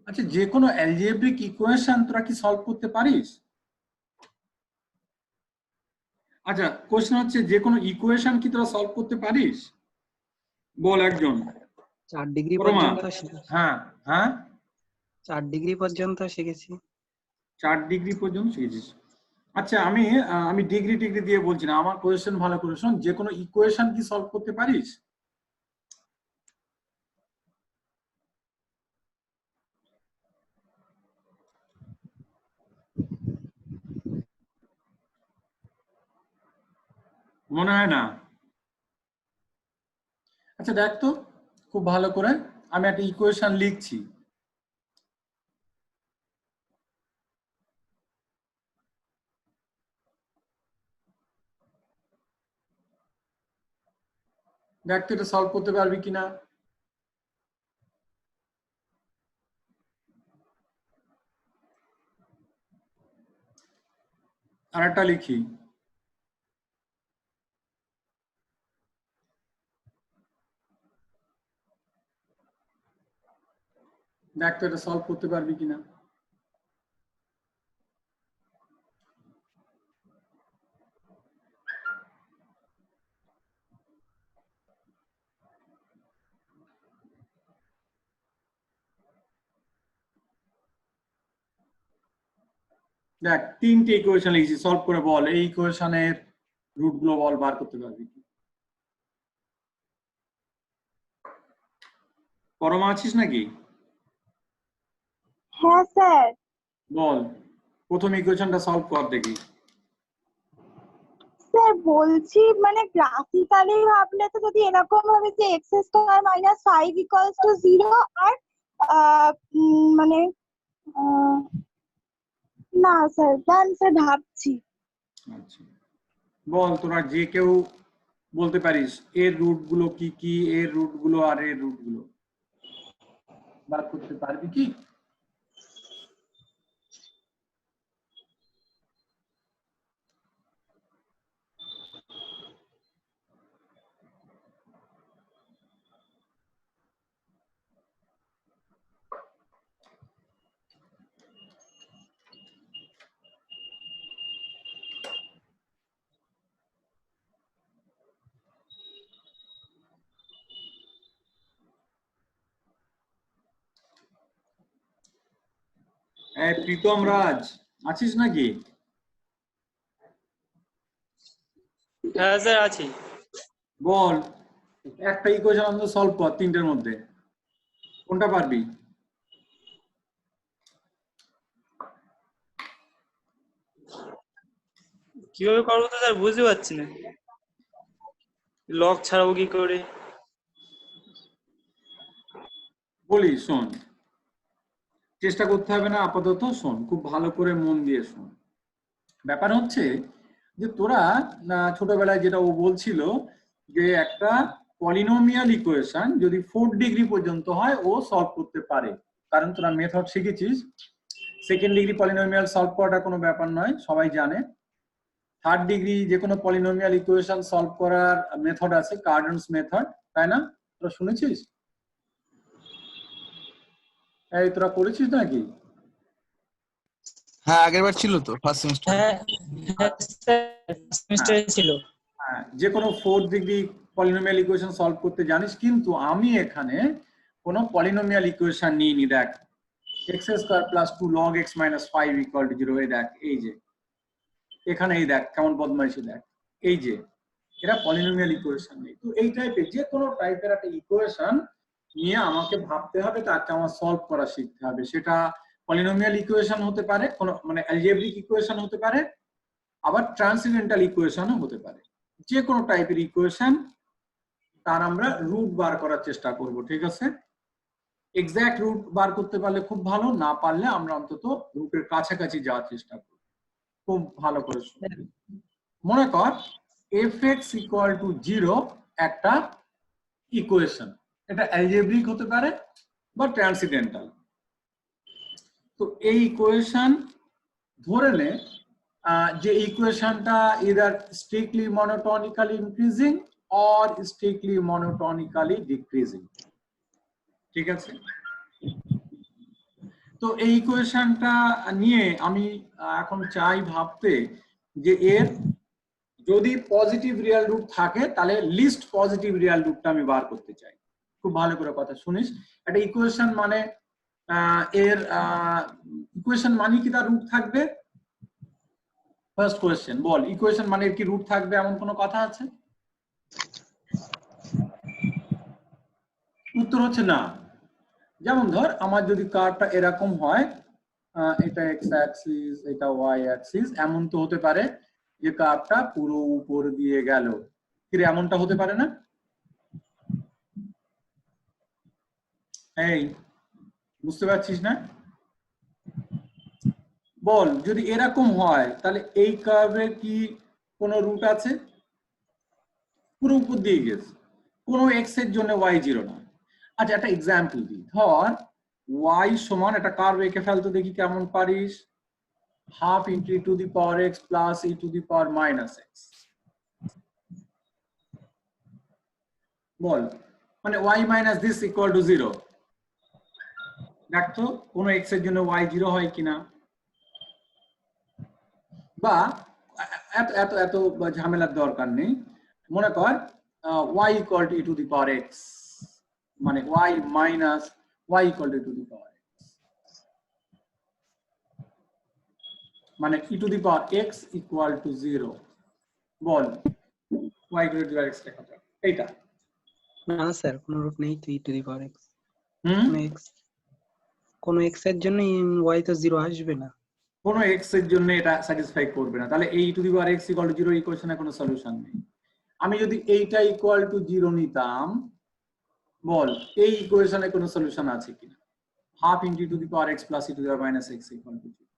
আচ্ছা, যে কোনো অ্যালজেব্রিক ইকুয়েশন তোরা কি সলভ করতে পারিস? আচ্ছা, কোশ্চেন হচ্ছে যে কোনো ইকুয়েশন কি তোরা সলভ করতে পারিস? বল একজন। 4 ডিগ্রি পরমা। পর্যন্ত শিখেছি। হ্যাঁ হ্যাঁ, 4 ডিগ্রি পর্যন্ত শিখেছি। 4 ডিগ্রি পর্যন্ত শিখেছিস। আচ্ছা, আমি ডিগ্রি টিগ্রি দিয়ে বলছি না, আমার কোয়েশ্চেন ভালো করে শোন। যে কোনো ইকুয়েশন কি সলভ করতে পারিস? মনে হয় না। আচ্ছা দেখ তো খুব ভালো করে, আমি একটা ইকুয়েশন লিখছি। দেখ তো এটা সলভ করতে পারবি কিনা। আর একটা লিখি। দেখ তো এটা সলভ করতে পারবি কিনা। দেখ, 3টে ইকুয়েশন লিখছি, সলভ করে বল এই ইকুয়েশনের রুট গুলো বল, বার করতে পারবি কি। পরমা আছিস নাকি? হ্যাঁ স্যার। বল, প্রথম ইকুয়েশনটা সলভ কর দেখি। স্যার বলছি মানে গ্রাফিক্যালি ভাবলে তো যদি এরকম হবে যে x square minus 5 equals to 0 আর মানে না স্যার, জান স্যার ভাবছি। আচ্ছা বল, তোরা যে কেউ বলতে পারিস এর রুট গুলো কি কি, এর রুট গুলো আর এর রুট গুলো বার করতে পারবি কি? প্রীতম রাজ আছিস নাকি? হ্যাঁ স্যার আছি। বল, একটা ইকুয়েশন আমরা সলভ কর 3টের মধ্যে, কোনটা পারবি? কিভাবে করবো তো স্যার বুঝতে পারছি না, লক ছাড়াবো কি করে? বলি শোন, চেষ্টা করতে হবে না আপাতত, শোন খুব ভালো করে মন দিয়ে শোন। ব্যাপার হচ্ছে যে তোরা ছোটবেলায় যেটা ও বলছিল যে একটা পলিনোমিয়াল ইকুয়েশন যদি 4 ডিগ্রি পর্যন্ত হয় ও সলভ করতে পারে, কারণ তোরা মেথড শিখেছিস। সেকেন্ড ডিগ্রি পলিনোমিয়াল সলভ করাটা কোনো ব্যাপার নয়, সবাই জানে। থার্ড ডিগ্রি যে কোনো পলিনোমিয়াল ইকুয়েশন সলভ করার মেথড আছে, কার্ডনস মেথড, তাই না? তোরা শুনেছিস? এই তোরা করেছিস নাকি? হ্যাঁ আগের বার ছিল তো ফার্স্ট সেমিস্টার। হ্যাঁ সেমিস্টারে ছিল। হ্যাঁ, যে কোনো 4 ডিগ্রি পলিনোমিয়াল ইকুয়েশন সলভ করতে জানিস, কিন্তু আমি এখানে কোনো পলিনোমিয়াল ইকুয়েশন নিইনি। দেখ, x square plus 2 log x minus 5 equal to 0, এই দেখ, এই যে এখানে, এই দেখ কেমন বদমাইশি, দেখ এই যে এটা পলিনোমিয়াল ইকুয়েশন নেই। তো এই টাইপের যে কোনো টাইপের একটা ইকুয়েশন নিয়ে আমাকে ভাবতে হবে, তাকে আমার সলভ করা শিখতে হবে। সেটা পলিনোমিয়াল ইকুয়েশন হতে পারে, কোনো মানে অ্যালজেব্রিক ইকুয়েশন হতে পারে, আবার ট্রান্সেন্ডেন্টাল ইকুয়েশনও হতে পারে। যে কোনো টাইপের ইকুয়েশন তার আমরা রুট বার করার চেষ্টা করব, ঠিক আছে? এক্সাক্ট রুট বার করতে পারলে খুব ভালো, না পারলে আমরা অন্তত রুটের কাছাকাছি যাওয়ার চেষ্টা করব। খুব ভালো করে মনে কর f(x = 0) একটা ইকুয়েশন, এটা অ্যালজেব্রিক হতে পারে বা ট্রান্সেন্ডেন্টাল। তো এই ইকুয়েশন ধরে নে যে ইকুয়েশনটা either strictly monotonically increasing or strictly monotonically decreasing, ঠিক আছে? তো এই ইকুয়েশনটা নিয়ে আমি এখন চাই ভাবতে যে এর যদি পজিটিভ রিয়েল রুট থাকে তাহলে লিস্ট পজিটিভ রিয়েল রুটটা আমি বার করতে চাই। খুব ভালো করে কথা শুনিস। একটা ইকুয়েশন মানে এর ইকুয়েশন মানে কি তার রুট থাকবে? ফার্স্ট কোয়েশ্চেন, বল ইকুয়েশন মানে কি রুট থাকবে এমন কোনো কথা আছে? উত্তর হচ্ছে না। যেমন ধর আমার যদি কার্ভটা এরকম হয়, এটা এক্স অ্যাক্সিস এটা ওয়াই অ্যাক্সিস, এমন তো হতে পারে যে কার্ভটা পুরো উপর দিয়ে গেল, কি রে এমনটা হতে পারে না? এই বুঝতে পারছিস না? বল যদি এরকম হয় তাহলে এই কার্ভের কি কোনো রুট আছে? পুরো উপর দিয়ে গেছে, কোনো এক্স এর জন্য ওয়াই জিরো না। আচ্ছা একটা এক্সাম্পল দিই, ধর ওয়াই সমান একটা কার্ভ এঁকে ফেলতো, দেখি কেমন পারিস। Half into e to the power x plus e to the power minus x. বল মানে y minus this equal to zero. দেখতো কোনো এক্স এর জন্য ওয়াই জিরো হয় কিনা, বা এত এত এত ঝামেলার দরকার নেই। মনে কর y equal to e to the power x, মানে y minus y equal to e to the power x, মানে e to the power x equal to zero. বল y ইকুয়াল টু এক্স লেখা যাক এইটা। না স্যার, কোনো root নেই তো ই টু দি পাওয়ার এক্স। হুম, কোনো এক্স এর জন্য ওয়াই তো জিরো আসবে না। কোনো এক্স এর জন্য এটা স্যাটিসফাই করবে না, তাহলে এই e to the power x equal to zero ইকুয়েশনে কোনো সলিউশন নেই। আমি যদি এইটা ইকুয়াল টু জিরো নিতাম, বল এই ইকুয়েশনে কোনো সলিউশন আছে কিনা? Half into e to the power x plus e to the power minus x equal to zero.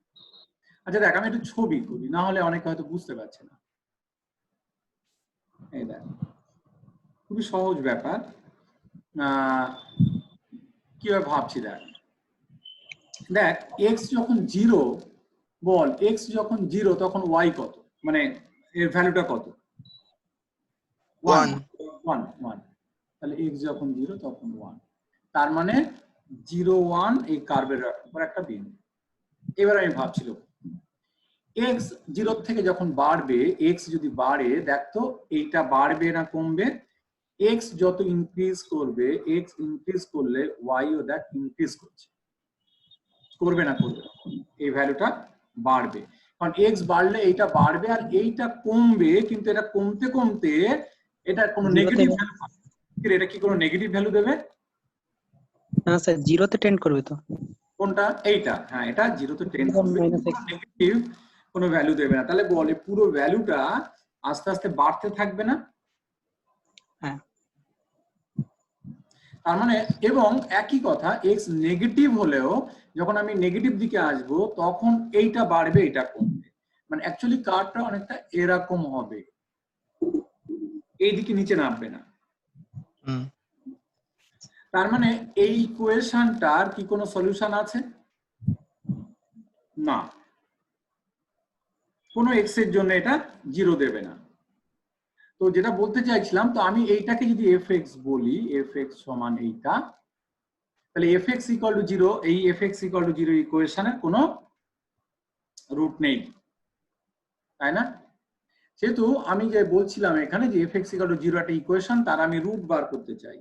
আচ্ছা দেখ আমি একটু ছবি করি, না হলে অনেকে হয়তো বুঝতে পারছে না। এই দেখ খুবই সহজ ব্যাপার, কিভাবে ভাবছি দেখ। দেখ এক্স যখন জিরো, বল এক্স যখন জিরো তখন ওয়াই কত, মানে এর ভ্যালুটা কত? ওয়ান। ওয়ান ওয়ান, তাহলে এক্স যখন জিরো তখন ওয়ান, তার মানে জিরো ওয়ান এই কার্ভের উপর একটা বিন্দু। এবার আমি ভাবছিল এক্স জিরো থেকে যখন বাড়বে, এক্স যদি বাড়ে দেখতো এইটা বাড়বে না কমবে? এক্স যত ইনক্রিজ করবে, এক্স ইনক্রিজ করলে ওয়াইও দেখ ইনক্রিজ করছে, করবে না করবে না, এই ভ্যালুটা বাড়বে। কারণ এক্স বাড়লে এইটা বাড়বে আর এইটা কমবে, কিন্তু এটা কমতে কমতে এটা কোনো নেগেটিভ ভ্যালু, এটা কি কোনো নেগেটিভ ভ্যালু দেবে? না স্যার, জিরোতে টেন্ড করবে তো। কোনটা? এইটা, হ্যাঁ এটা জিরোতে টেন্ড করবে, নেগেটিভ কোনো ভ্যালু দেবে না। তাহলে বলে পুরো ভ্যালুটা আস্তে আস্তে বাড়তে থাকবে না? হ্যাঁ। তার মানে এবং একই কথা এক্স নেগেটিভ হলেও যখন আমি নেগেটিভ দিকে আসব তখন এইটা বাড়বে এইটা কমবে, মানে অ্যাকচুয়ালি কার্ভটা অনেকটা এরকম হবে, এই দিকে নিচে নামবে না। তার মানে এই ইকুয়েশনটার কি কোনো সলিউশন আছে? না, কোনো এক্স এর জন্য এটা জিরো দেবে না। তো যেটা বলতে চাইছিলাম, তো আমি এইটাকে যদি এফ এক্স বলি, এফ এক্স সমান এইটা, তাহলে f x equal to zero, এই f x equal to zero ইকুয়েশনের কোনো রুট নেই, তাই না? যেহেতু আমি যে বলছিলাম এখানে যে F x equal to zero একটা ইকুয়েশন, তার আমি রুট বার করতে চাই।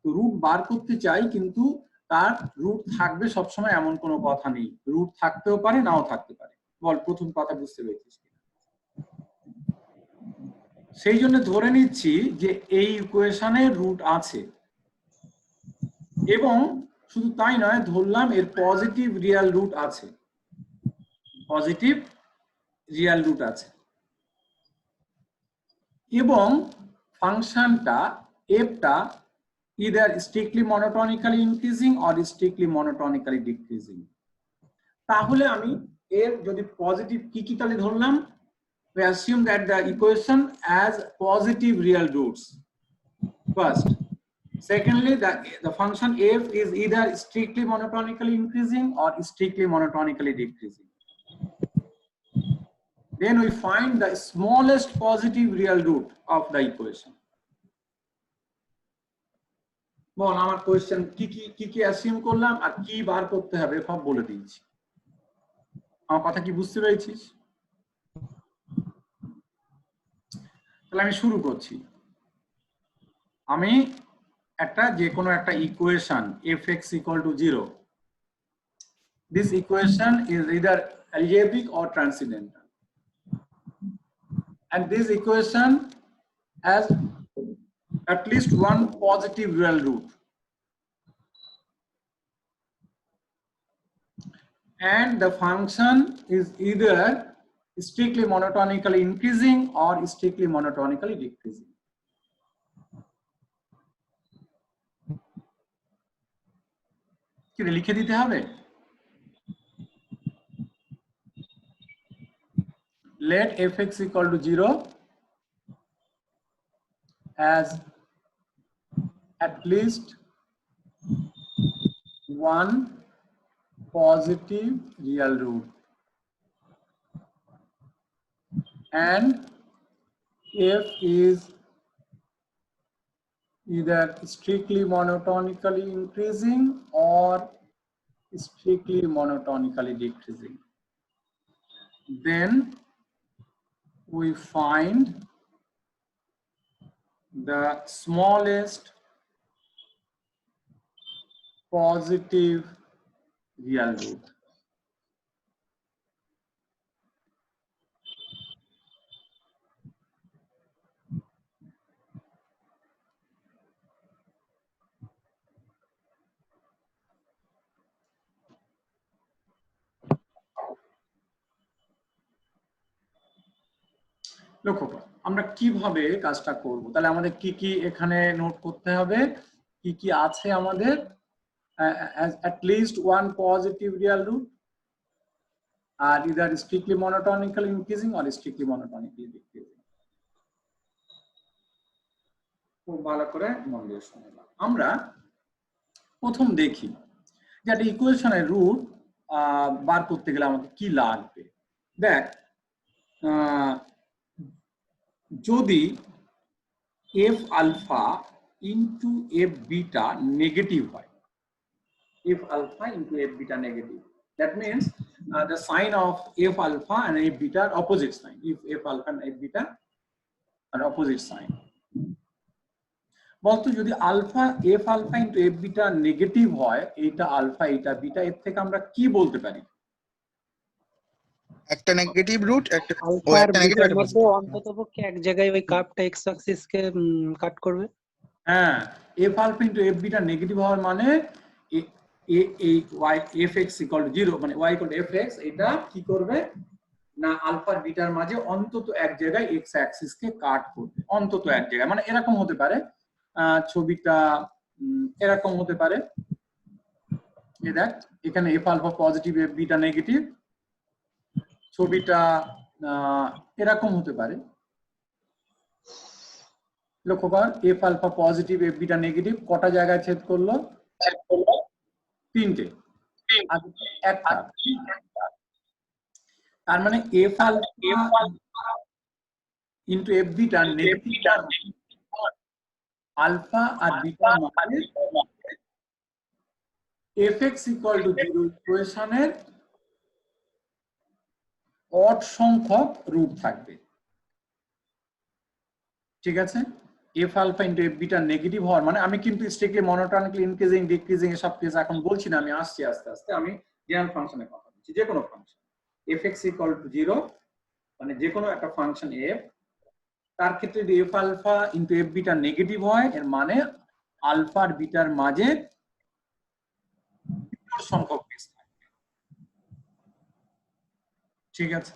তো রুট বার করতে চাই, কিন্তু তার রুট থাকবে সবসময় এমন কোনো কথা নেই, রুট থাকতেও পারে নাও থাকতে পারে। বল প্রথম কথা বুঝতে পেরেছিস? সেই জন্য ধরে নিচ্ছি যে এই ইকুয়েশনের রুট আছে, এবং শুধু তাই নয় ধরলাম এর পজিটিভ রিয়েল রুট আছে, পজিটিভ রিয়েল রুট আছে, এবং ফাংশনটা এফটা either strictly monotonically increasing or strictly monotonically decreasing। তাহলে আমি এর যদি পজিটিভ কি কি তাহলে ধরলাম, we assume that the equation has positive real roots first. Secondly, the function f is either strictly monotonically increasing or strictly monotonically decreasing. Then we find the smallest positive real root of the equation. বল আমার question কি assume করলাম আর কি বার করতে হবে সব বলে দিয়েছি। আমার কথা কি বুঝতে পেরেছিস? তাহলে আমি শুরু করছি। আমি একটা যে কোনো একটা equation fx = 0, this equation is either algebraic or transcendental, and this equation has at least one positive real root, and the function is either strictly monotonically increasing or strictly monotonically decreasing. কি লিখে দিতে হবে? Let fx = 0 as at least one positive real root, and f is either strictly monotonically increasing or strictly monotonically decreasing. Then we find the smallest positive real root. লক্ষ্য করো আমরা কিভাবে কাজটা করব। তাহলে আমাদের কি এখানে নোট করতে হবে, কি আছে আমাদের। at least one positive real root, R either strictly monotonically increasing or strictly monotonically decreasing। খুব ভালো করে মন দিয়ে শুনলাম। আমরা প্রথম দেখি যে একটা ইকুয়েশনের রুট বার করতে গেলে আমাদের কি লাগবে। দেখ, যদি f alpha into f beta negative হয়, f alpha into f beta negative, that means the sign of f alpha and f beta are opposite sign. If f alpha and f beta are opposite sign, বলতো যদি alpha f alpha into f beta negative হয়, এইটা alpha এইটা beta, এর থেকে আমরা কি বলতে পারি? একটা নেগেটিভ রুট একটা আলফা আর বিটার মধ্যে অন্ততপক্ষে এক জায়গায় ওই কার্ভটা এক্স অ্যাক্সিস কে কাট করবে। হ্যাঁ, f alpha into f beta negative হওয়ার মানে এই y fx = 0 মানে y = fx, এটা কি করবে না আলফা বিটার মাঝে অন্তত এক জায়গায় x অ্যাক্সিস কে কাট করবে, অন্তত এক জায়গায়। মানে এরকম হতে পারে, ছবিটা এরকম হতে পারে। এই দেখ এখানে f alpha positive f beta negative, ছবিটা এরকম হতে পারে। লক্ষ্য কর f alpha positive f beta negative কটা জায়গায় ছেদ করলো? তিনটে, আর একটা। তার মানে f alpha into f beta negative alpha আর বিটা মানে fx = 0 ইকুয়েশনের অড সংখ্যক রুট থাকবে। ঠিক আছে, f alpha into f beta negative হওয়ার মানে, আমি কিন্তু স্ট্রিক্টলি মনোটোনিক্যালি ইনক্রিজিং ডিক্রিজিং এসব কেস এখন বলছি না, আমি আসছি আস্তে আস্তে। আমি জেনারেল ফাংশনের কথা বলছি, যে কোনো ফাংশন fx = 0 মানে যে কোনো একটা ফাংশন f, তার ক্ষেত্রে যদি f alpha into f beta negative হয়, এর মানে আলফা আর বিটার মাঝে বিজোড় সংখ্যক কেস থাকবে। ঠিক আছে,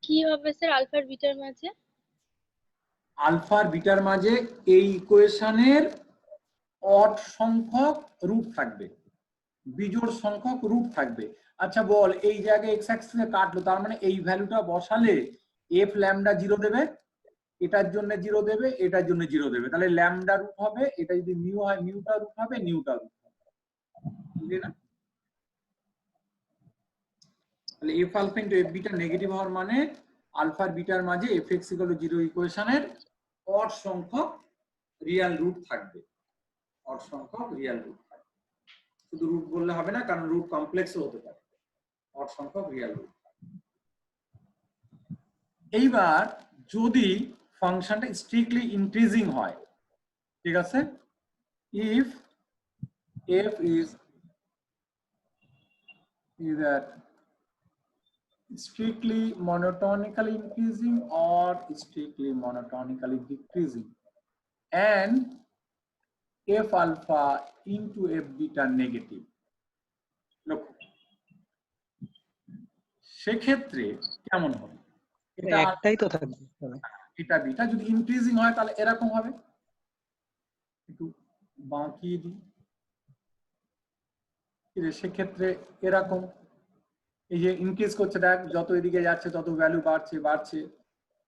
কি হবে স্যার আলফা বিটার মাঝে? আলফা আর বিটার মাঝে এই ইকুয়েশনের অড সংখ্যক রুট থাকবে, বিজোড় সংখ্যক রুট থাকবে। আচ্ছা বল, এই জায়গায় x অ্যাক্সিসে কাটলো, তার মানে এই ভ্যালুটা বসালে f ল্যামডা 0 দেবে, এটার জন্য 0 দেবে, এটার জন্য 0 দেবে। তাহলে ল্যামডা রুট হবে, এটা যদি মিউ হয় মিউটা রুট হবে, নিউটা রুট হবে। বুঝলি না? তাহলে f alpha into f beta negative হওয়ার মানে আলফা আর বিটার মাঝে fx = 0 ইকুয়েশনের অড সংখ্যক রিয়েল রুট থাকবে, অড সংখ্যক রিয়েল রুট থাকবে। শুধু রুট বললে হবে না, কারণ রুট কমপ্লেক্সও হতে পারে, অড সংখ্যক রিয়েল রুট। এইবার যদি ফাংশনটা স্ট্রিক্টলি ইনক্রিজিং হয়, ঠিক আছে, if f is either strictly monotonically increasing or strictly monotonically decreasing and f alpha into f beta negative, look সেক্ষেত্রে কেমন হবে? এটা একটাই তো থাকবে। এটা বিটা যদি ইনক্রিজিং হয় তাহলে এরকম হবে, একটু বাঁকিয়ে দিই, সেক্ষেত্রে এরকম, এই যে ইনক্রিজ করছে, দেখ যত এদিকে যাচ্ছে তত ভ্যালু বাড়ছে বাড়ছে,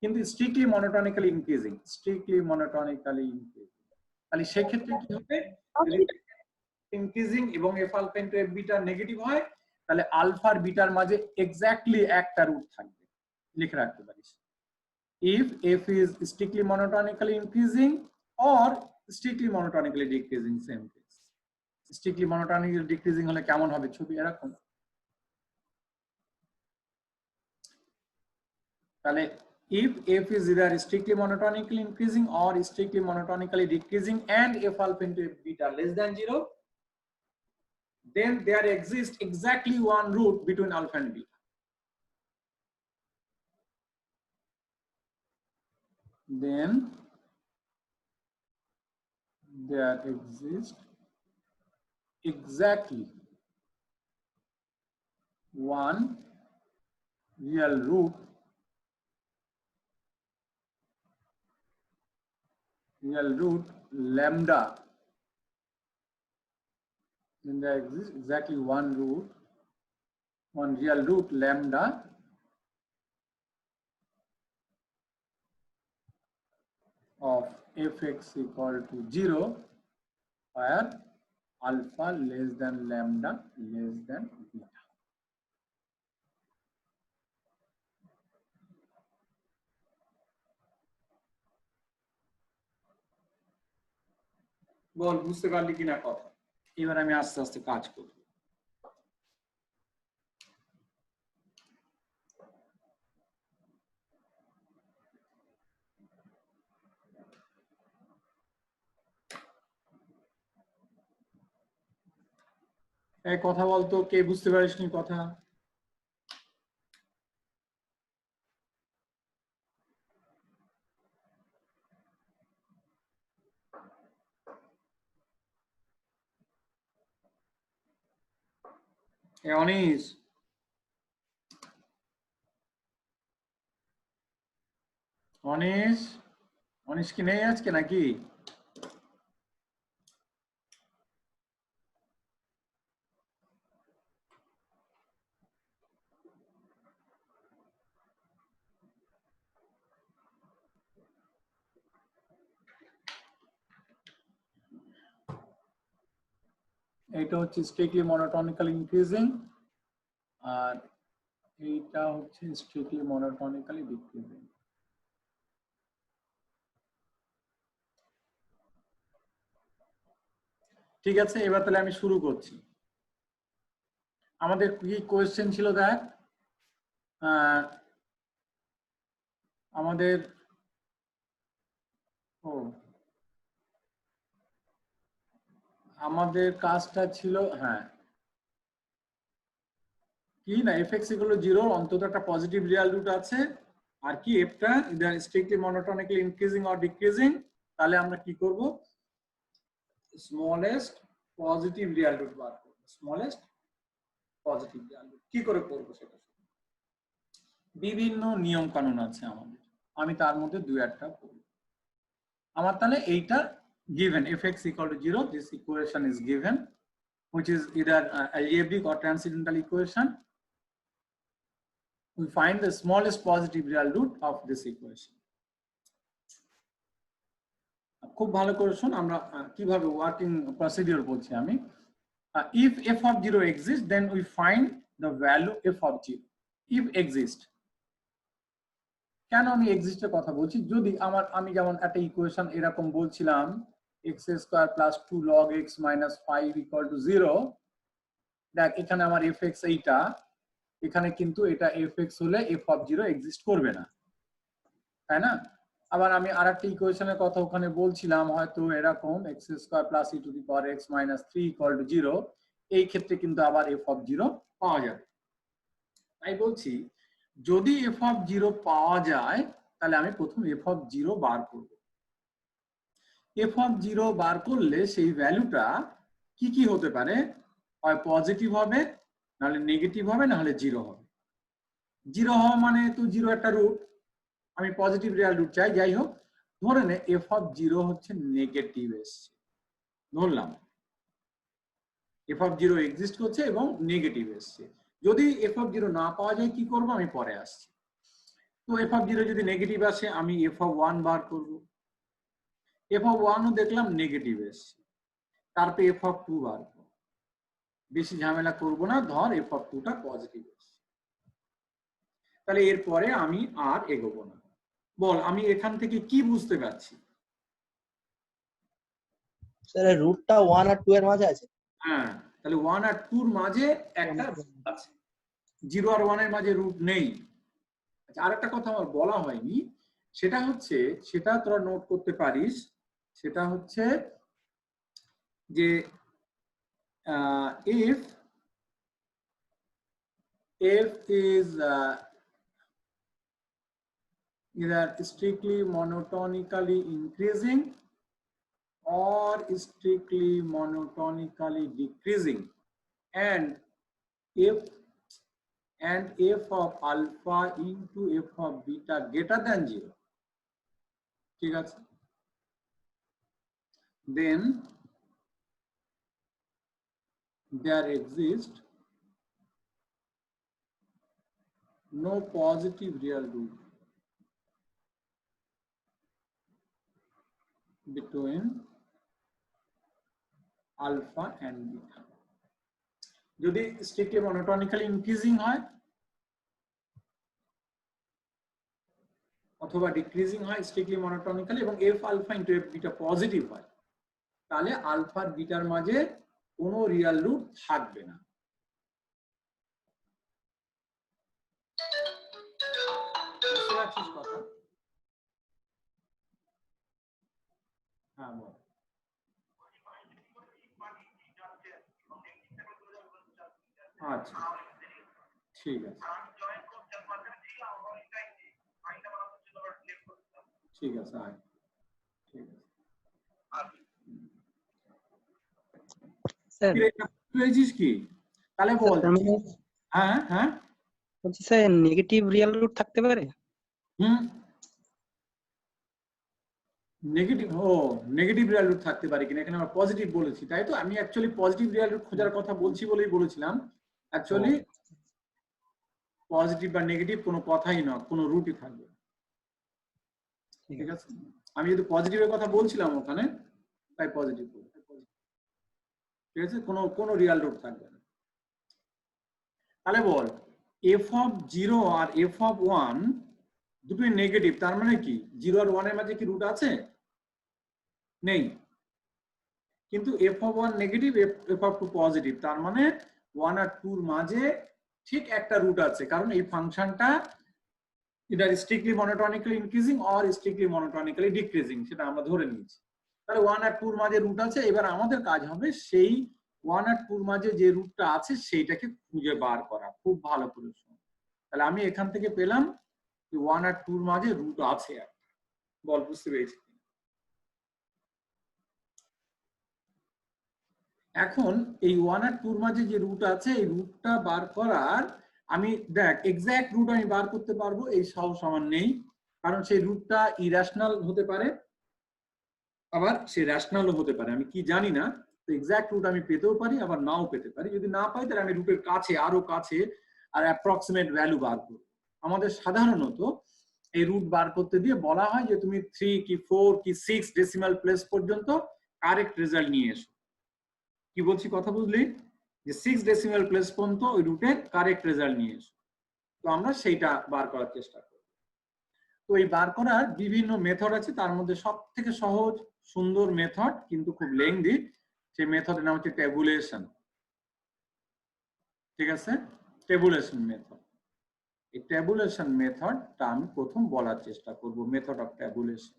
কিন্তু strictly monotonically increasing, strictly monotonically increasing. তাহলে সেক্ষেত্রে কি হবে? ইনক্রিজিং এবং F alpha into F beta negative হয়, তাহলে আলফার বিটার মাঝে এক্স্যাক্টলি একটা রুট থাকবে, লিখে রাখতে পারিস। if f is strictly monotonically increasing or strictly monotonically decreasing, same case. Strictly monotonically decreasing হলে কেমন হবে ছবি এরকম। তাহলে if f is either strictly monotonically increasing or strictly monotonically decreasing and f alpha into f beta less than 0, then there exists exactly one root between alpha and beta. Then there exists exactly one real root lambda. Then there exists exactly one real root lambda of fx equal to 0 where alpha less than lambda less than beta. বল বুঝতে পারলি কিনা কথা? এবার আমি আস্তে আস্তে কাজ করব। এই কথা বলতো, কে বুঝতে পারিসনি কথা? অনিশ, অনিশ কি নেই আজকে নাকি? এটা হচ্ছে স্ট্রিক্টলি মনোটনিক্যালি ইনক্রিজিং আর এইটা হচ্ছে স্ট্রিক্টলি মনোটনিক্যালি ডিক্রিজিং। ঠিক আছে, এবার তাহলে আমি শুরু করছি। আমাদের কি কোয়েশ্চেন ছিল দেখ, আমাদের আমাদের কাজটা ছিল, হ্যাঁ কি না, fx equal to 0 অন্তত একটা পজিটিভ রিয়াল রুট আছে, আর কি এফটা either strictly monotonically increasing or decreasing, তাহলে আমরা কি করব, স্মলেস্ট পজিটিভ রিয়াল রুট বার করব। স্মলেস্ট পজিটিভ রিয়াল রুট কি করে করব সেটা বিভিন্ন নিয়ম কানুন আছে আমাদের, আমি তার মধ্যে দুই একটা করব। আমার তাহলে এইটা given fx equal to 0, this equation is given, which is either algebraic or transcendental equation. We find the smallest positive real root of this equation. খুব ভালো করে শুন, আমরা কিভাবে ওয়ার্কিং প্রসিডিউর বলছি আমি। if f of 0 exists, then we find the value f of 0 if exist. কেন আমি এক্সিস্টের কথা বলছি? যদি আমি যেমন একটা ইকুয়েশন এরকম বলছিলাম x square plus 2 log x minus 5 equal to 0, দেখ এখানে আমার এফ এক্স এইটা, এখানে কিন্তু এটা এফ এক্স হলে এফ অফ 0 এক্সিস্ট করবে না, তাই না? আবার আমি আরেকটা ইকুয়েশনের কথা ওখানে বলছিলাম হয়তো এরকম x square plus e to the power x minus 3 equal to 0, এই ক্ষেত্রে কিন্তু আবার এফ অফ 0 পাওয়া যাবে। তাই বলছি যদি এফ অফ 0 পাওয়া যায় তাহলে আমি প্রথম এফ অফ 0 বার করব। এফ অফ 0 বার করলে সেই ভ্যালুটা কি কি হতে পারে? হয় পজিটিভ হবে, নাহলে নেগেটিভ হবে, নাহলে 0 হবে। 0 হওয়া মানে তো 0 একটা রুট, আমি পজিটিভ রিয়াল রুট চাই। যাই হোক, ধরে নে এফ অফ 0 হচ্ছে নেগেটিভ এসছে, ধরলাম এফ অফ 0 এক্সিস্ট করছে এবং নেগেটিভ এসছে। যদি এফ অফ 0 না পাওয়া যায় কি করব আমি পরে আসছি। তো এফ অফ 0 যদি নেগেটিভ আসে আমি এফ অফ 1 বার করব। এফ অফ 1 ও দেখলাম নেগেটিভ এসছে, তারপরে এফ অফ 2 বার করব। বেশি ঝামেলা করব না, ধর এফ অফ 2 টা পজিটিভ এসছে, তাহলে এরপরে আমি আর এগোবো না। বল আমি এখান থেকে কি বুঝতে পারছি? স্যার রুটটা 1 আর 2 এর মাঝে আছে। হ্যাঁ, তাহলে 1 আর 2 এর মাঝে একটা রুট আছে, 0 আর 1 এর মাঝে রুট নেই। আচ্ছা, আরেকটা কথা আমার বলা হয়নি, সেটা হচ্ছে, সেটা তোরা নোট করতে পারিস, সেটা হচ্ছে যে if is either strictly monotonically increasing or strictly monotonically decreasing, and f of alpha into f of beta greater than 0, ঠিক আছে, then there exists no positive real root between alpha and beta. যদি strictly monotonically increasing হয় অথবা decreasing হয় strictly monotonically এবং f alpha into f beta positive হয়, তাহলে alpha আর bitter মাঝে কোনো রিয়াল রুট থাকবে না। বুঝতে পারছিস কথা? হ্যাঁ বল। আচ্ছা ঠিক আছে, ঠিক আছে, আয়, ঠিক আছে। স্যার পেয়েছিস কি? তাহলে বল। হ্যাঁ হ্যাঁ বলছি স্যার নেগেটিভ রিয়েল রুট থাকতে পারে? নেগেটিভ, নেগেটিভ রিয়াল রুট থাকতে পারে কিনা, এখানে আমরা পজিটিভ বলেছি, তাই তো? আমি অ্যাকচুয়ালি পজিটিভ রিয়াল রুট খোঁজার কথা বলছি বলেই বলেছিলাম, অ্যাকচুয়ালি পজিটিভ বা নেগেটিভ কোনো কথাই না, কোনো রুটই থাকবে, ঠিক আছে? আমি যদি পজিটিভের কথা বলছিলাম ওখানে, তাই পজিটিভ, ঠিক আছে, কোনো রিয়াল রুট থাকবে না। তাহলে বল এফ অফ 0 আর এফ অফ 1 দুটোই নেগেটিভ, তার মানে কি 0 আর 1 এর মাঝে কি রুট আছে? নেই। কিন্তু F of 1 negative, F of 2 positive, তার মানে 1 আর 2 এর মাঝে ঠিক একটা রুট আছে, কারণ এই ফাংশনটা এটা strictly monotonically increasing or strictly monotonically decreasing, সেটা আমরা ধরে নিয়েছি। তাহলে 1 আর 2 এর মাঝে রুট আছে, এবার আমাদের কাজ হবে সেই 1 আর 2 এর মাঝে যে রুটটা আছে সেইটাকে খুঁজে বার করা। খুব ভালো করে শোনো, তাহলে আমি এখান থেকে পেলাম যে 1 আর 2 এর মাঝে রুট আছে একটা। বল বুঝতে পেরেছি? এখন এই 1 আর 2 এর মাঝে যে রুট আছে এই রুটটা বার করার আমি দেখ এক্সাক্ট রুট আমি বার করতে পারবো এই সাহস আমার নেই, কারণ সেই রুটটা ইরাশনাল হতে পারে আবার সে রেশনালও হতে পারে, আমি কি জানি না। তো এক্সাক্ট রুট আমি পেতেও পারি আবার নাও পেতে পারি, যদি না পাই তাহলে আমি রুটের কাছে আরো কাছে আর অ্যাপ্রক্সিমেট ভ্যালু বার করব। আমাদের সাধারণত এই রুট বার করতে দিয়ে বলা হয় যে তুমি 3 কি 4 কি 6 ডেসিমাল প্লেস পর্যন্ত কারেক্ট রেজাল্ট নিয়ে এসো। কি বলছি কথা বুঝলি? যে 6 ডেসিমাল প্লেস পর্যন্ত ওই রুটের কারেক্ট রেজাল্ট নিয়ে এসো, তো আমরা সেইটা বার করার চেষ্টা করব। তো তো এই বার করার বিভিন্ন মেথড আছে, তার মধ্যে সব থেকে সহজ সুন্দর মেথড কিন্তু খুব লেংদি, সেই মেথডের নাম হচ্ছে ট্যাবুলেশন। ঠিক আছে, ট্যাবুলেশন মেথড। এই ট্যাবুলেশন মেথডটা আমি প্রথম বলার চেষ্টা করব, মেথড অফ ট্যাবুলেশন।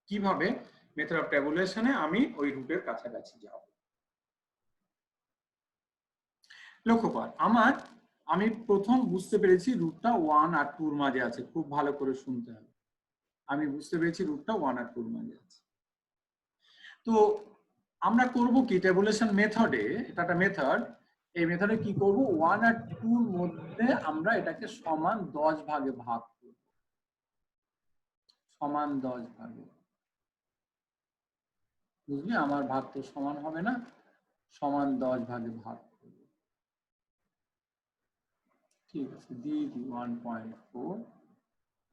কিভাবে মেথড অফ ট্যাবুলেশনে আমি ওই রুটের কাছাকাছি যাব। লক্ষ্য কর, আমি প্রথম বুঝতে পেরেছি রুটটা 1 আর 2 এর মাঝে আছে। খুব ভালো করে শুনতে হবে। আমি বুঝতে পেরেছি রুটটা 1 আর 2 এর মাঝে আছে। তো আমরা করব কি ট্যাবুলেশন মেথডে, এটা একটা মেথড, এই মেথডে কি করব 1 আর 2 এর মধ্যে আমরা এটাকে সমান 10 ভাগে ভাগ করব, সমান 10 ভাগে। বুঝলি, আমার ভাগ তো সমান হবে না, সমান 10 ভাগে ভাগ করব। ঠিক আছে, দিয়ে 1.4,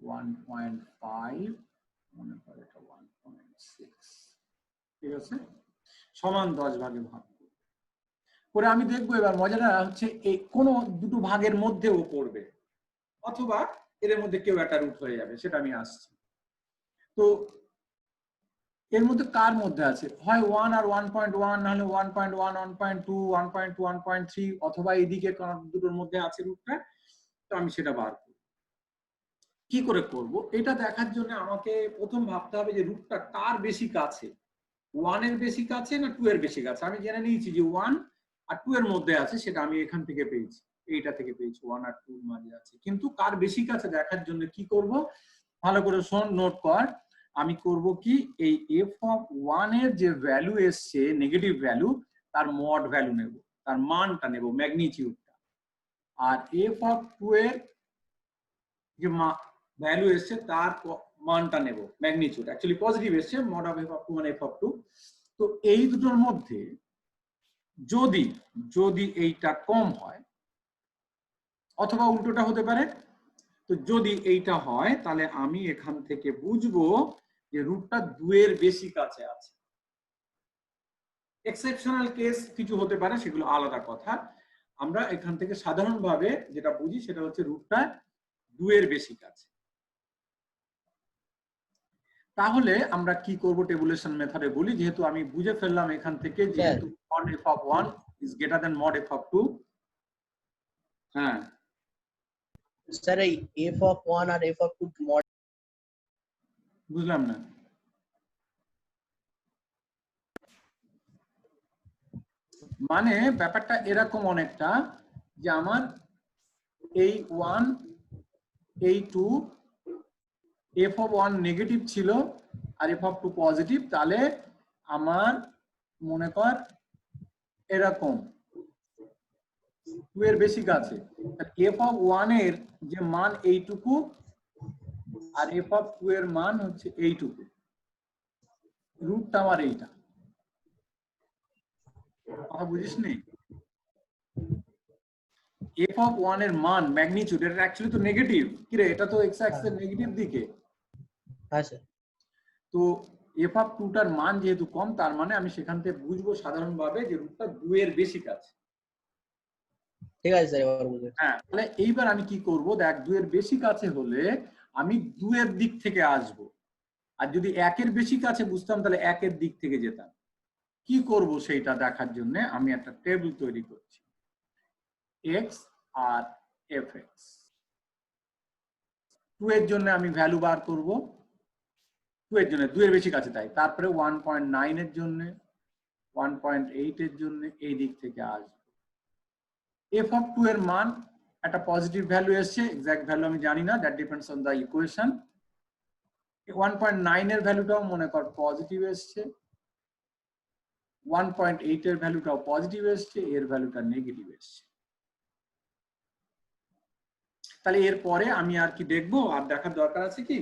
1.5, মনে করে এটা 1.6। ঠিক আছে, সমান 10 ভাগে ভাগ করে আমি দেখবো। এবার মজাটা হচ্ছে এই কোনো দুটো ভাগের মধ্যেও পড়বে, অথবা এর মধ্যে কেউ একটা রুট হয়ে যাবে, সেটা আমি আসছি। তো এর মধ্যে কার মধ্যে আছে, হয় 1 আর 1.1, নাহলে 1.1, 1.2, 1.2, 1.3, অথবা এইদিকে দুটোর মধ্যে আছে রুটটা। তো আমি সেটা বার করব। কি করে করব এটা দেখার জন্য আমাকে প্রথম ভাবতে হবে যে রুটটা কার বেশি কাছে, 1 এর বেশি কাছে না 2 এর বেশি কাছে। আমি জেনে নিয়েছি যে 1 আর 2 এর মধ্যে আছে, সেটা আমি এখান থেকে পেয়েছি, এইটা থেকে পেয়েছি 1 আর 2 এর মাঝে আছে। কিন্তু কার বেশি কাছে দেখার জন্য কি করব, ভালো করে শোন, নোট কর। আমি করব কি, এই f(1) এর যে ভ্যালু এসছে নেগেটিভ ভ্যালু, তার মড ভ্যালু নেব, তার মানটা নেব, ম্যাগনিটিউডটা। আর f(2) এর যে ভ্যালু এসছে তার মানটা নেব, ম্যাগনিটিউড। অ্যাকচুয়ালি পজিটিভ এসছে, মড অফ f(2) মানে f(2). তো এই দুটোর মধ্যে যদি এইটা কম হয়, অথবা উল্টোটা হতে পারে, তো যদি এইটা হয় তাহলে আমি এখান থেকে বুঝবো যে রুটটা 2 এর বেশি কাছে আছে। এক্সেপশনাল কেস কিছু হতে পারে, সেগুলো আলাদা কথা। আমরা এখান থেকে সাধারণভাবে যেটা বুঝি সেটা হচ্ছে রুটটা 2 এর বেশি কাছে। তাহলে আমরা কি করব ট্যাবুলেশন মেথডে বলি, যেহেতু আমি বুঝে ফেললাম এখান থেকে যেহেতু mod f(1) is greater than mod f(2). হ্যাঁ স্যার, এই f(1) আর f(2) মড বুঝলাম না। মানে ব্যাপারটা এরকম অনেকটা যে আমার এই 1 এই 2 f(1) নেগেটিভ ছিল আর f(2) পজিটিভ, তাহলে আমার মনে কর এরকম 2 এর বেশি কাছে। f(1) এর যে মান এইটুকু আর f(2) এর মান হচ্ছে এইটুকু, রুটটা আমার এইটা। কথা বুঝিস নি? f(1) এর মান ম্যাগনিটিউড, এটা অ্যাকচুয়ালি তো নেগেটিভ। কি রে, এটা তো x অ্যাক্সিসের নেগেটিভ দিকে। হ্যাঁ স্যার। তো f(2) টার মান যেহেতু কম, তার মানে আমি সেখান থেকে বুঝবো সাধারণভাবে যে রুটটা 2 এর বেশি কাছে। ঠিক আছে স্যার, এবার বুঝেছি। হ্যাঁ, তাহলে এইবার আমি কি করব, দেখ 2 এর বেশি কাছে হলে আমি 2 এর দিক থেকে আসব, আর যদি 1 এর বেশি কাছে বুঝতাম তাহলে 1 এর দিক থেকে যেতাম। কি করব সেইটা দেখার জন্য আমি একটা টেবিল তৈরি করছি, x আর fx। 2 এর জন্য আমি ভ্যালু বার করব, 2 এর জন্য 2 এর বেশি কাছে তাই। তারপরে 1.9 এর জন্য, 1.8 এর জন্য এই দিক থেকে আসবে। f(2) এর মান একটা পজিটিভ ভ্যালু এসছে, এক্সাক্ট ভ্যালু আমি জানি না, that depends on the equation. 1.9 এর ভ্যালুটাও মনে কর পজিটিভ এসছে, 1.8 এর ভ্যালুটাও পজিটিভ এসছে, এর ভ্যালুটা নেগেটিভ এসছে। তাহলে এরপরে আমি আর কি দেখবো, আর দেখার দরকার আছে কি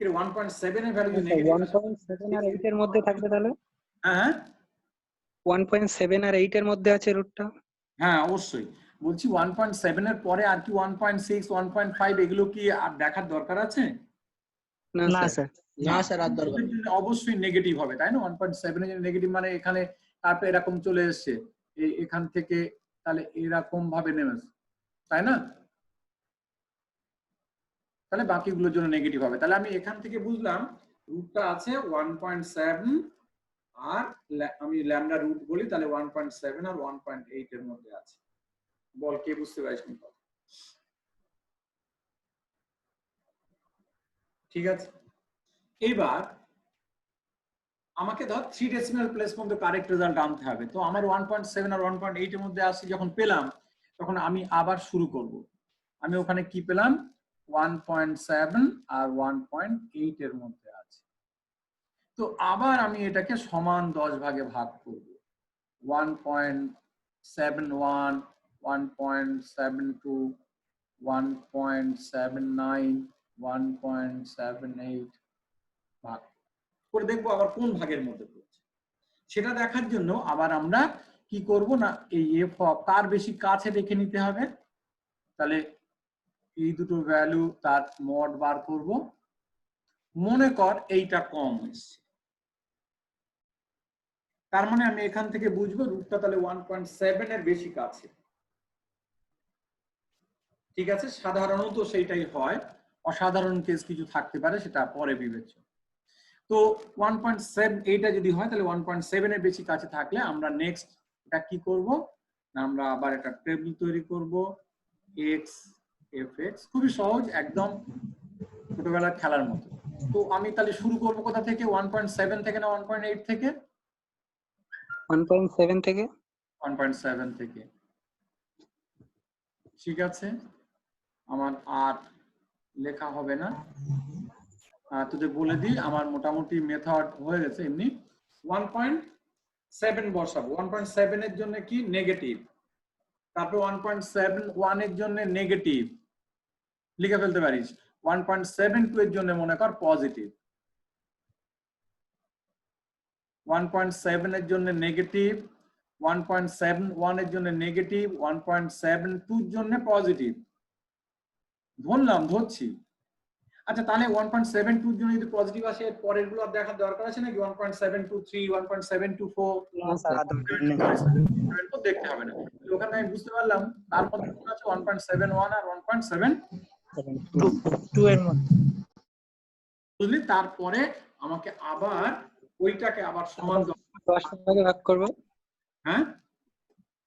1.7 এর ভ্যালু নেগেটিভ 1.7 আর 8 এর মধ্যে থাকবে তাহলে? হ্যাঁ 1.7 আর 8 এর মধ্যে আছে রুটটা? হ্যাঁ অবশ্যই বলছি। 1.7 এর পরে আর কি 1.6, 1.5 এগুলো কি আর দেখার দরকার আছে? না স্যার। না স্যার, আর দরকার নেই। অবশ্যই নেগেটিভ হবে, তাই না? 1.7 এর নেগেটিভ মানে এখানে তারপরে এরকম চলে এসছে, এখান থেকে তাহলে এরকম ভাবে নেমে, তাই না? তাহলে বাকিগুলোর জন্য নেগেটিভ হবে। তাহলে আমি এখান থেকে বুঝলাম রুটটা আছে 1.7 আর আমি ল্যামডা রুট বলি, তাহলে 1.7 আর 1.8 এর মধ্যে আছে। বল কে বুঝতে পারিসনি? ঠিক আছে, এইবার আমাকে ধর 3 ডেসিমাল প্লেস পর্যন্ত কারেক্ট রেজাল্ট আনতে হবে। তো আমার 1.7 আর 1.8 এর মধ্যে আসি যখন পেলাম, তখন আমি আবার শুরু করব। আমি ওখানে কি পেলাম? 1.7 আর 1.8 এর মধ্যে আছে। তো আবার আমি এটাকে সমান 10 ভাগে ভাগ করব। 1.71, 1.72, 1.79, 1.78 ভাগ করে দেখবো আবার কোন ভাগের মধ্যে পড়ছে। সেটা দেখার জন্য আবার আমরা কি করব না, এই এফ অফ কার বেশি কাছে রেখে নিতে হবে। তাহলে এই দুটো ভ্যালু তার মড বার করব। মনে কর এইটা কম এসছে, তার মানে আমি এখান থেকে বুঝবো রুটটা তাহলে 1.7 এর বেশি কাছে। ঠিক আছে, সাধারণত সেইটাই হয়, অসাধারণ কেস কিছু থাকতে পারে, সেটা পরে বিবেচ্য। তো 1.7 এইটা যদি হয় তাহলে 1.7 এর বেশি কাছে থাকলে আমরা নেক্সট এটা কি করব না, আমরা আবার একটা টেবিল তৈরি করব x fx, খুবই সহজ, একদম ছোটবেলার খেলার মতো। তো আমি তাহলে শুরু করব কোথা থেকে? 1.7 থেকে না 1.8 থেকে? 1.7 থেকে। 1.7 থেকে। ঠিক আছে, আমার আর লেখা হবে না, তোদের বলে দিই আমার মোটামুটি মেথড হয়ে গেছে। এমনি 1.7 বসাবো, 1.7 এর জন্য কি নেগেটিভ, তারপর 1.71 এর জন্য নেগেটিভ লিখে ফেলতে পারিস, 1.72 এর জন্য মনে কর পজিটিভ, 1.7 এর জন্য নেগেটিভ, 1.71 এর জন্য নেগেটিভ, 1.72 এর জন্য পজিটিভ ধরছি। আচ্ছা, তাহলে 1.72 এর জন্য যদি পজিটিভ আসে, এর পরের গুলো দেখার দরকার আছে নাকি? 1.723, 1.724 দেখতে হবে না। ওখানে আমি বুঝতে পারলাম তার মধ্যে কোন আছে 1.71 আর 1.72 এর মধ্যে, বুঝলি? তারপরে আমাকে আবার ওইটাকে আবার সমান 10 ভাগে ভাগ করব। হ্যাঁ,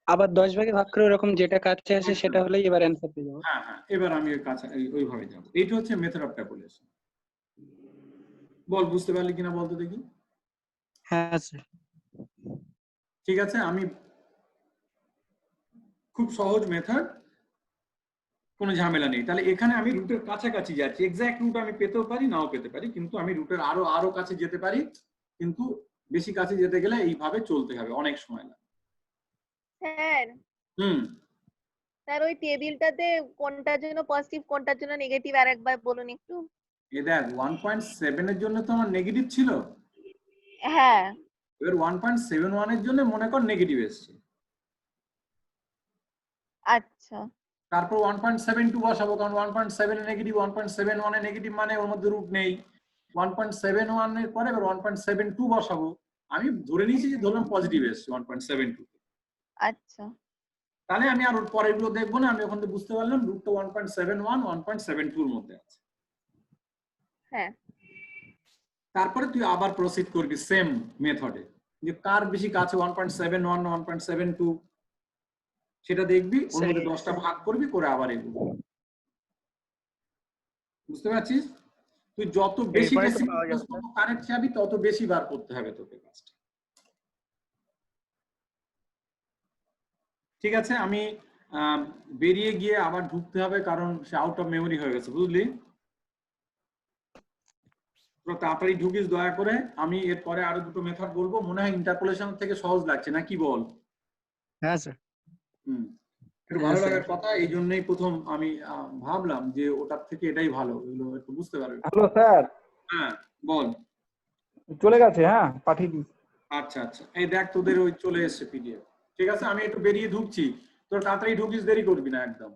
আবার 10 ভাগে ভাগ করে এরকম যেটা কাছে আসে সেটা হলেই এবার অ্যানসার পেয়ে যাব। হ্যাঁ হ্যাঁ, এবার আমি ওই কাছে ওইভাবে যাব। এইটা হচ্ছে মেথড অফ ট্যাবুলেশন। বল বুঝতে পারলি কিনা বলতো দেখি। হ্যাঁ স্যার। ঠিক আছে, আমি খুব সহজ মেথড, কোনো ঝামেলা নেই। তাহলে এখানে আমি রুটের কাছাকাছি যাচ্ছি, এক্সাক্ট রুট আমি পেতেও পারি নাও পেতে পারি, কিন্তু আমি রুটের আরো কাছে যেতে পারি, কিন্তু বেশি কাছে যেতে গেলে এইভাবে চলতে হবে, অনেক সময় লাগে। স্যার স্যার ওই টেবিলটাতে কোনটার জন্য পজিটিভ কোনটার জন্য নেগেটিভ আরেকবার বলুন একটু। এই দেখ 1.7 এর জন্য তো আমার নেগেটিভ ছিল, হ্যাঁ এবার 1.71 এর জন্য মনে কর নেগেটিভ এসছে, আচ্ছা তারপর 1.72 বসাবো, কারণ 1.7 এ নেগেটিভ, 1.71 এ নেগেটিভ মানে ওর মধ্যে রুট নেই। 1.71 এর পরে এবার 1.72 বসাবো, আমি ধরে নিয়েছি যে ধরলাম পজিটিভ এসছে 1.72। আচ্ছা তাহলে আমি আর ওর পরের গুলো দেখবো না, আমি ওখান থেকে বুঝতে পারলাম রুটটা 1.71 1.72 এর মধ্যে আছে। হ্যাঁ তারপরে তুই আবার প্রসিড করবি সেম মেথডে, যে কার বেশি কাছে 1.71 না 1.72 সেটা দেখবি, ওর মধ্যে 10টা ভাগ করবি, করে আবার এগুলো। বুঝতে পারছিস? তুই যত বেশি কারেক্ট যাবি তত বেশি বার করতে হবে তোকে কাজটা। ঠিক আছে, আমি বেরিয়ে গিয়ে আবার ঢুকতে হবে, কারণ সে আউট অফ মেমোরি হয়ে গেছে, বুঝলি? তাড়াতাড়ি ঢুকিস দয়া করে। আমি এরপরে আরো দুটো মেথড বলবো, মনে হয় ইন্টারপোলেশন থেকে সহজ লাগছে না, কি বল? হ্যাঁ স্যার। একটু ভালো লাগার কথা, এই জন্যই প্রথম আমি ভাবলাম যে ওটার থেকে এটাই ভালো, এগুলো একটু বুঝতে পারবে। Hello sir. হ্যাঁ বল। চলে গেছে, হ্যাঁ পাঠিয়ে দিই। আচ্ছা আচ্ছা, এই দেখ তোদের ওই চলে এসেছে পিডিএফ। ঠিক আছে, আমি একটু বেরিয়ে ঢুকছি, তোর তাড়াতাড়ি ঢুকিস, দেরি করবি না একদম।